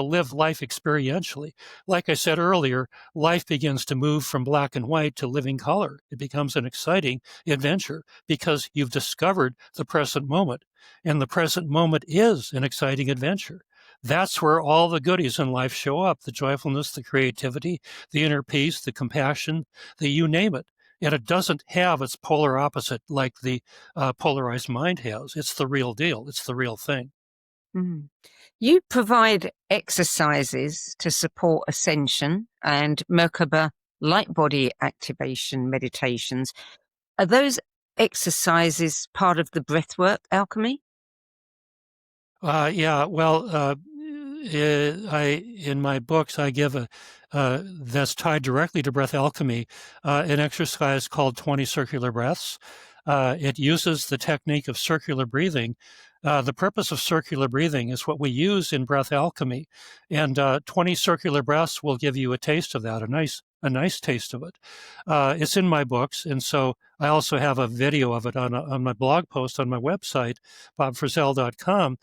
live life experientially. Like I said earlier, life begins to move from black and white to living color. It becomes an exciting adventure because you've discovered the present moment, and the present moment is an exciting adventure. That's where all the goodies in life show up: the joyfulness, the creativity, the inner peace, the compassion, you name it. And it doesn't have its polar opposite like the polarized mind has. It's the real deal. It's the real thing. Mm. You provide exercises to support ascension and Merkaba light body activation meditations. Are those exercises part of the breathwork alchemy? Yeah, well, in my books, I give that's tied directly to breath alchemy, an exercise called 20 circular breaths. It uses the technique of circular breathing. The purpose of circular breathing is what we use in breath alchemy, and 20 circular breaths will give you a taste of that, a nice taste of it. It's in my books, and so I also have a video of it on my blog post on my website, bobfrissell.com.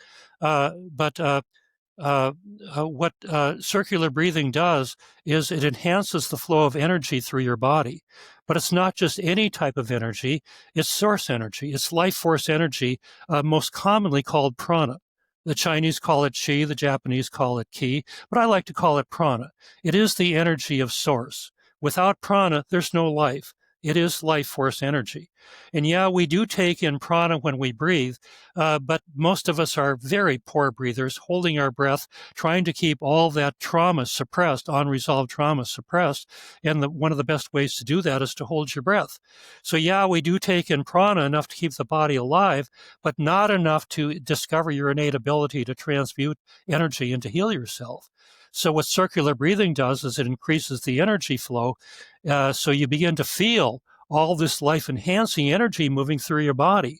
What circular breathing does is it enhances the flow of energy through your body. But it's not just any type of energy, it's source energy. It's life force energy, most commonly called prana. The Chinese call it qi, the Japanese call it ki, but I like to call it prana. It is the energy of source. Without prana, there's no life. It is life force energy. And yeah, we do take in prana when we breathe, but most of us are very poor breathers, holding our breath, trying to keep all that trauma suppressed, unresolved trauma suppressed. And one of the best ways to do that is to hold your breath. So yeah, we do take in prana enough to keep the body alive, but not enough to discover your innate ability to transmute energy and to heal yourself. So what circular breathing does is it increases the energy flow. So you begin to feel all this life-enhancing energy moving through your body.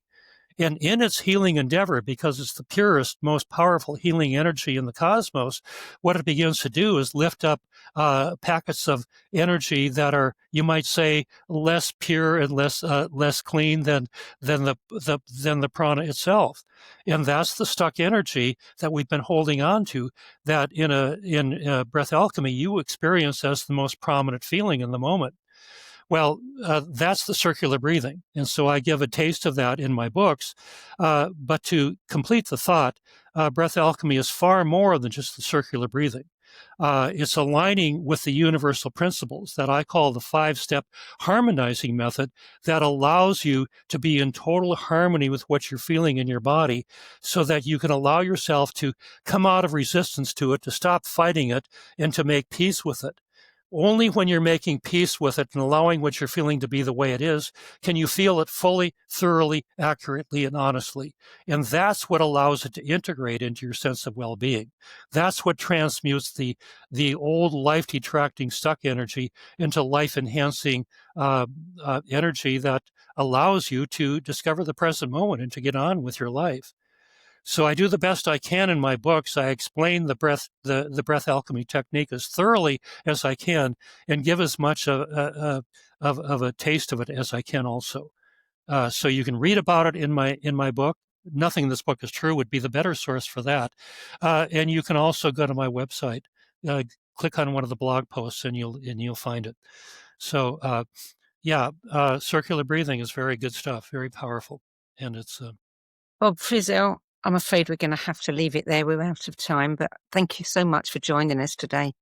And in its healing endeavor, because it's the purest, most powerful healing energy in the cosmos, what it begins to do is lift up packets of energy that are, you might say, less pure and less clean than the prana itself. And that's the stuck energy that we've been holding on to, that in Breath Alchemy you experience as the most prominent feeling in the moment. Well, that's the circular breathing. And so I give a taste of that in my books. But to complete the thought, Breath Alchemy is far more than just the circular breathing. It's aligning with the universal principles that I call the 5-step harmonizing method, that allows you to be in total harmony with what you're feeling in your body, so that you can allow yourself to come out of resistance to it, to stop fighting it, and to make peace with it. Only when you're making peace with it and allowing what you're feeling to be the way it is, can you feel it fully, thoroughly, accurately, and honestly. And that's what allows it to integrate into your sense of well-being. That's what transmutes the old life-detracting stuck energy into life-enhancing energy that allows you to discover the present moment and to get on with your life. So I do the best I can in my books. I explain the breath alchemy technique as thoroughly as I can, and give as much of a taste of it as I can also. So you can read about it in my book. Nothing in this book is true would be the better source for that. And you can also go to my website, click on one of the blog posts, and you'll find it. So circular breathing is very good stuff, very powerful, and it's Bob Frissell, I'm afraid we're going to have to leave it there. We're out of time, but thank you so much for joining us today.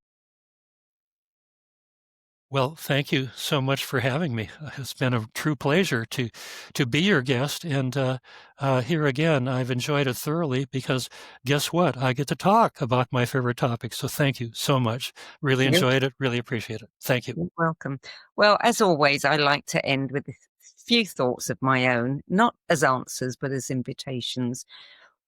Well, thank you so much for having me. It's been a true pleasure to be your guest. And here again, I've enjoyed it thoroughly, because guess what? I get to talk about my favorite topics. So thank you so much. Really enjoyed it. Really appreciate it. Thank you. You're welcome. Well, as always, I like to end with a few thoughts of my own, not as answers, but as invitations.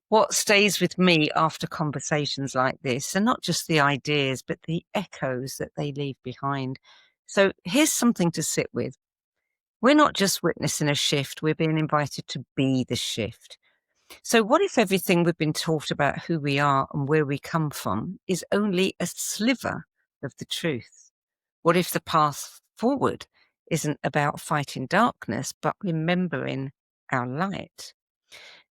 What stays with me after conversations like this are not just the ideas, but the echoes that they leave behind. So here's something to sit with. We're not just witnessing a shift, we're being invited to be the shift. So what if everything we've been taught about who we are and where we come from is only a sliver of the truth? What if the path forward isn't about fighting darkness, but remembering our light?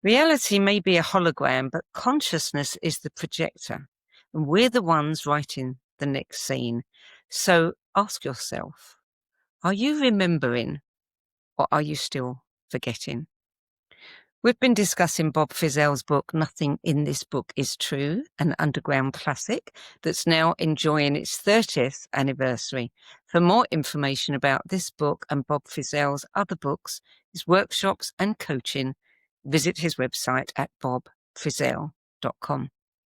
Reality may be a hologram, but consciousness is the projector, and we're the ones writing the next scene. So ask yourself, are you remembering, or are you still forgetting? We've been discussing Bob Frissell's book, Nothing in This Book is True, an underground classic that's now enjoying its 30th anniversary. For more information about this book and Bob Frissell's other books, his workshops and coaching, visit his website at bobfrissell.com.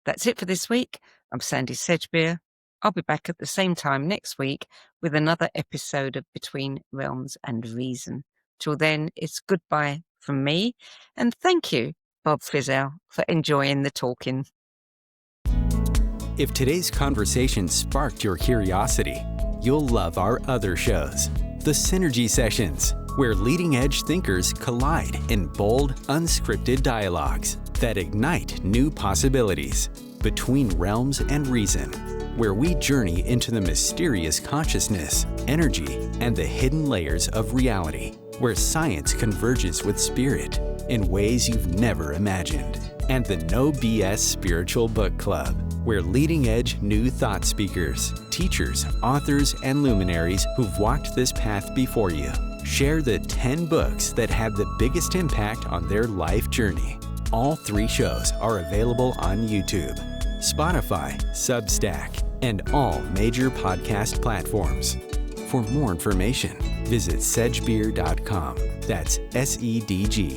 That's it for this week. I'm Sandie Sedgbeer. I'll be back at the same time next week with another episode of Between Realms and Reason. Till then, it's goodbye from me, and thank you, Bob Frissell, for enjoying the talking. If today's conversation sparked your curiosity, you'll love our other shows. The Synergy Sessions, where leading-edge thinkers collide in bold, unscripted dialogues that ignite new possibilities. Between Realms and Reason, where we journey into the mysterious consciousness, energy, and the hidden layers of reality, where science converges with spirit in ways you've never imagined. And the No BS Spiritual Book Club, where leading-edge new thought speakers, teachers, authors, and luminaries who've walked this path before you share the 10 books that had the biggest impact on their life journey. All 3 shows are available on YouTube, Spotify, Substack, and all major podcast platforms. For more information, visit sedgbeer.com. That's SEDGBEER.com.